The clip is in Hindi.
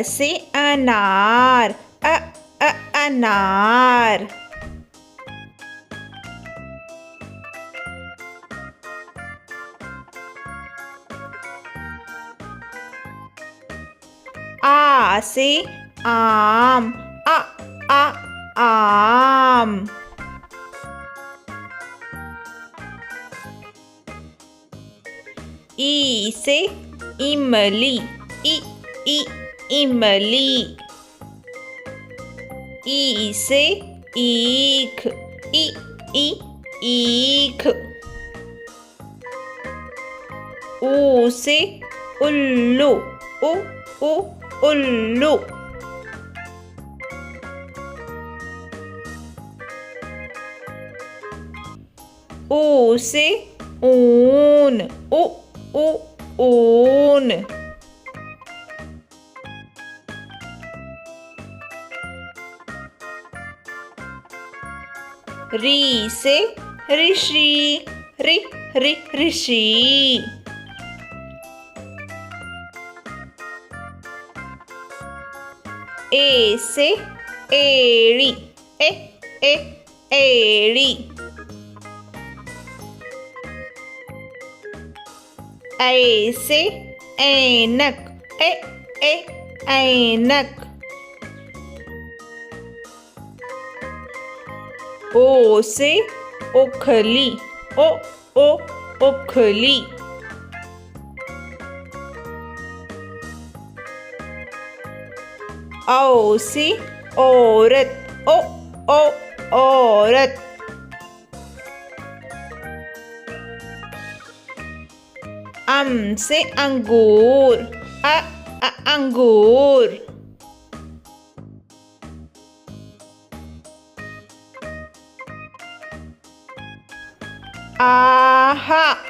से अनार, अनार। आ से आम, आम। ई से इमली, इमली। ई से ईख, ईख। ऊ से उल्लू, उल्लू। ऊ से ऊन, ऊन। री से ऋषि, ऋषि। ए से एड़ी, एड़ी। ऐ से ऐनक, ऐनक। ओ से ओखली, ओखली। औ से औरत, औरत। अम से अंगूर, अंगूर। आहा,